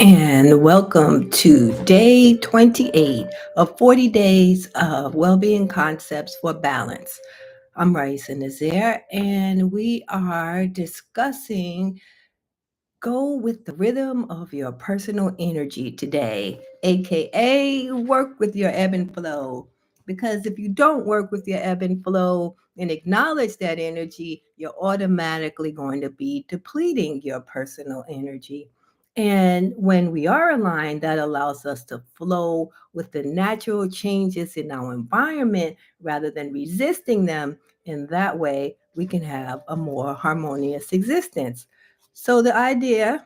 And welcome to day 28 of 40 days of well-being concepts for balance. I'm Raisa Nazaire, and we are discussing go with the rhythm of your personal energy today, aka work with your ebb and flow. Because if you don't work with your ebb and flow and acknowledge that energy, you're automatically going to be depleting your personal energy. And when we are aligned, that allows us to flow with the natural changes in our environment rather than resisting them. In that way, we can have a more harmonious existence. So the idea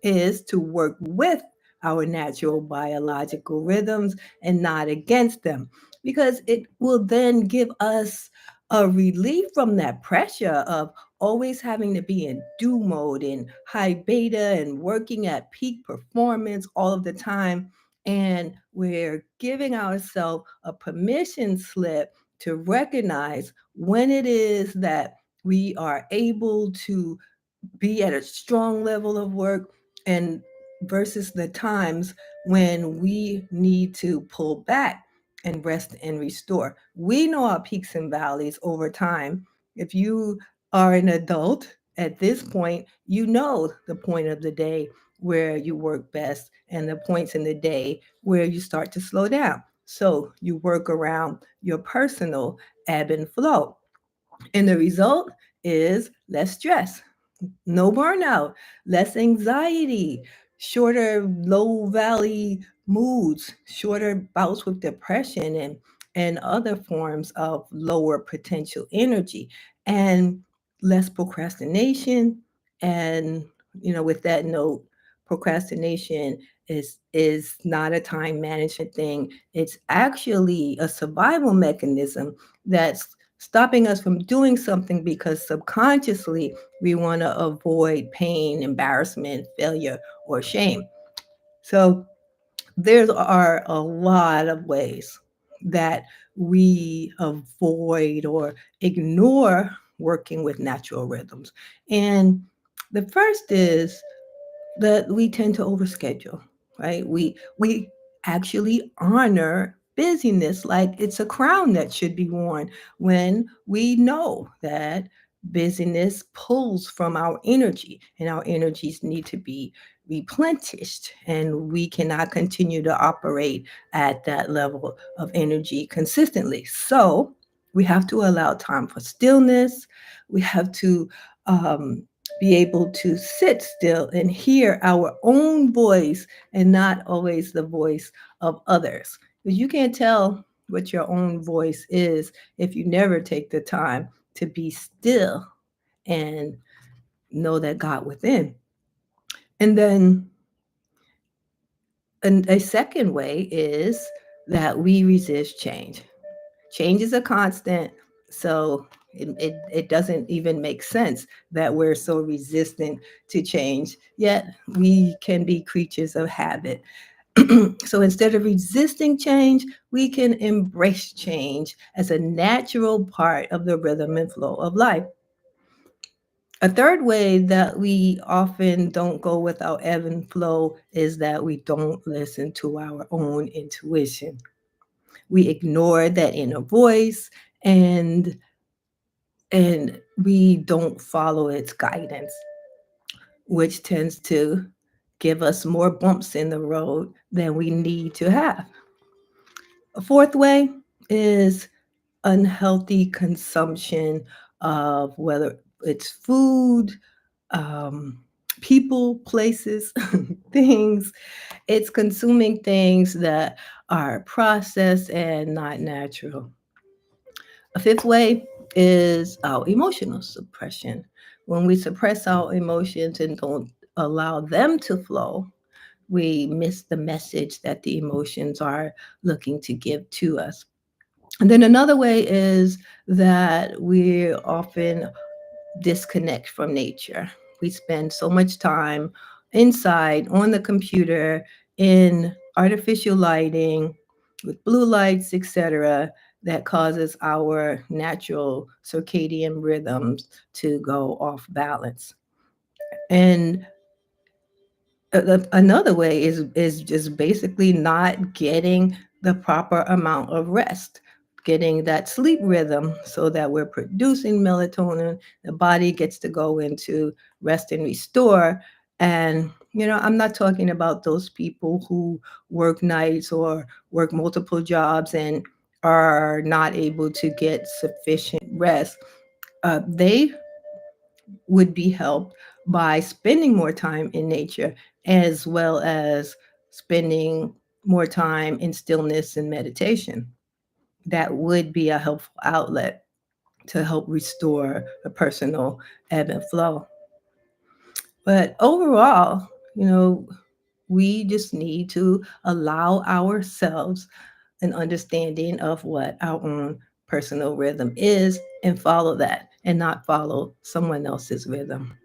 is to work with our natural biological rhythms and not against them, because it will then give us a relief from that pressure of always having to be in do mode and high beta and working at peak performance all of the time. And we're giving ourselves a permission slip to recognize when it is that we are able to be at a strong level of work and versus the times when we need to pull back and rest and restore. We know our peaks and valleys over time. If you are an adult at this point, you know the point of the day where you work best and the points in the day where you start to slow down. So you work around your personal ebb and flow. And the result is less stress, no burnout, less anxiety, shorter low valley moods, shorter bouts with depression and other forms of lower potential energy, and less procrastination. And with that note, procrastination is not a time management thing. It's actually a survival mechanism that's stopping us from doing something because subconsciously we want to avoid pain, embarrassment, failure, or shame. So there are a lot of ways that we avoid or ignore working with natural rhythms. And the first is that we tend to overschedule, right? We actually honor busyness like it's a crown that should be worn when we know that busyness pulls from our energy and our energies need to be replenished, and we cannot continue to operate at that level of energy consistently. So we have to allow time for stillness. We have to um, be able to sit still and hear our own voice and not always the voice of others. Because you can't tell what your own voice is if you never take the time to be still and know that God within. And then a second way is that we resist change. Change is a constant, so it doesn't even make sense that we're so resistant to change, yet we can be creatures of habit. So instead of resisting change, we can embrace change as a natural part of the rhythm and flow of life. A third way that we often don't go with our ebb and flow is that we don't listen to our own intuition. We ignore that inner voice, and we don't follow its guidance, which tends to give us more bumps in the road than we need to have. A fourth way is unhealthy consumption of whether it's food, um, people, places, things. It's consuming things that are processed and not natural. A fifth way is our emotional suppression. When we suppress our emotions and don't allow them to flow, we miss the message that the emotions are looking to give to us. And then another way is that we often disconnect from nature. We spend so much time inside on the computer in artificial lighting with blue lights, etc., that causes our natural circadian rhythms to go off balance. And Another way is just basically not getting the proper amount of rest, getting that sleep rhythm so that we're producing melatonin. The body gets to go into rest and restore. And I'm not talking about those people who work nights or work multiple jobs and are not able to get sufficient rest. They would be helped by spending more time in nature, as well as spending more time in stillness and meditation. That would be a helpful outlet to help restore a personal ebb and flow. But overall, you know, we just need to allow ourselves an understanding of what our own personal rhythm is and follow that and not follow someone else's rhythm.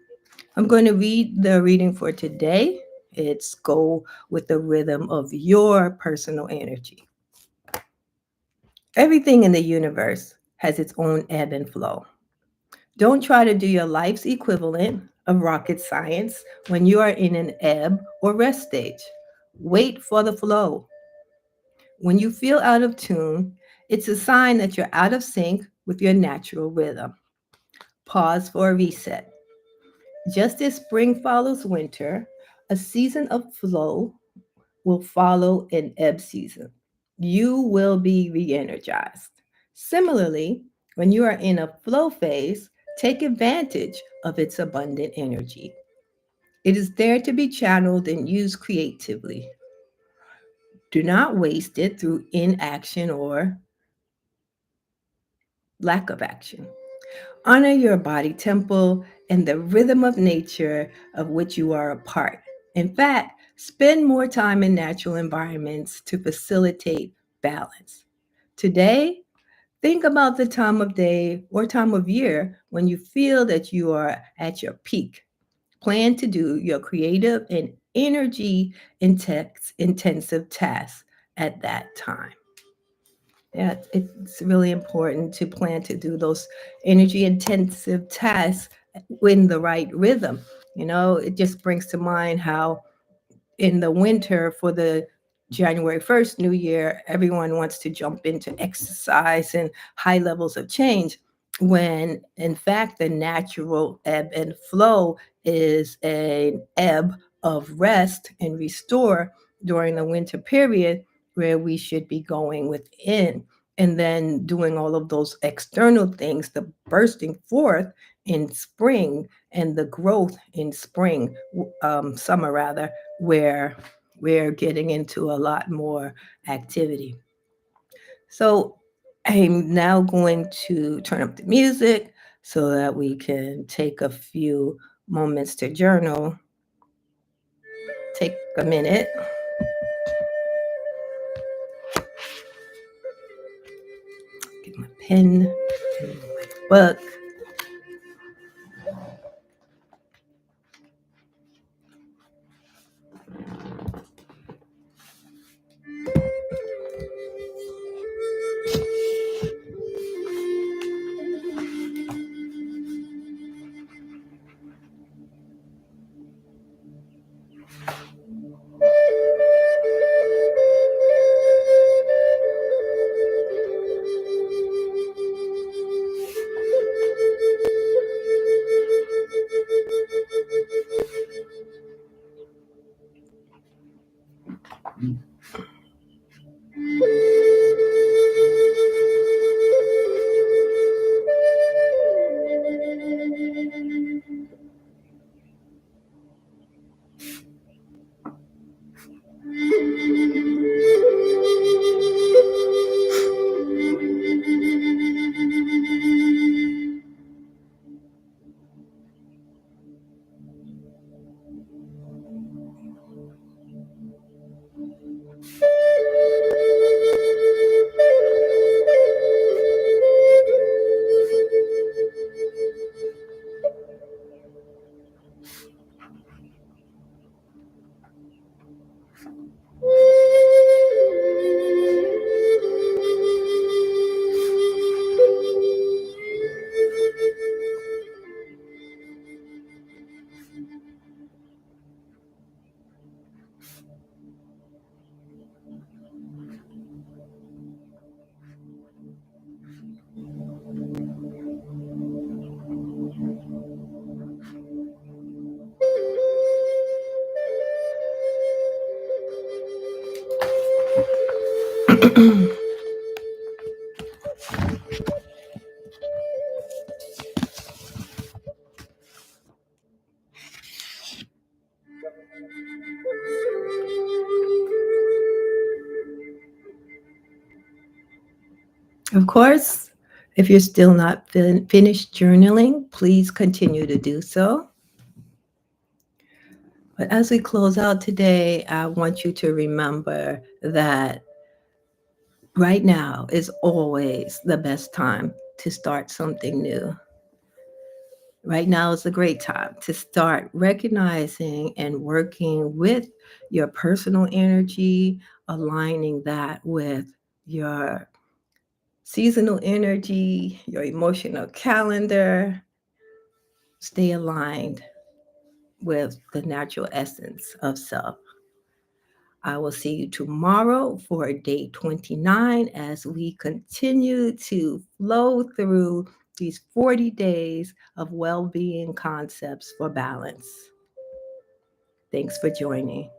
I'm going to read the reading for today. It's go with the rhythm of your personal energy. Everything in the universe has its own ebb and flow. Don't try to do your life's equivalent of rocket science when you are in an ebb or rest stage. Wait for the flow. When you feel out of tune, it's a sign that you're out of sync with your natural rhythm. Pause for a reset. Just as spring follows winter, a season of flow will follow an ebb season. You will be re energized. Similarly, when you are in a flow phase, take advantage of its abundant energy. It is there to be channeled and used creatively. Do not waste it through inaction or lack of action. Honor your body temple and the rhythm of nature of which you are a part. In fact, spend more time in natural environments to facilitate balance. Today, think about the time of day or time of year when you feel that you are at your peak. Plan to do your creative and energy intensive tasks at that time. Yeah, it's really important to plan to do those energy intensive tasks in the right rhythm. It just brings to mind how in the winter for the January 1st, New Year, everyone wants to jump into exercise and high levels of change, when in fact the natural ebb and flow is an ebb of rest and restore during the winter period, where we should be going within and then doing all of those external things, the bursting forth in spring and the growth in spring, summer rather, where we're getting into a lot more activity. So I'm now going to turn up the music so that we can take a few moments to journal. Take a minute. Get my pen and my book. Of course, if you're still not finished journaling, please continue to do so. But as we close out today, I want you to remember that right now is always the best time to start something new. Right now is a great time to start recognizing and working with your personal energy, aligning that with your seasonal energy, your emotional calendar. Stay aligned with the natural essence of self. I will see you tomorrow for day 29 as we continue to flow through these 40 days of well-being concepts for balance. Thanks for joining.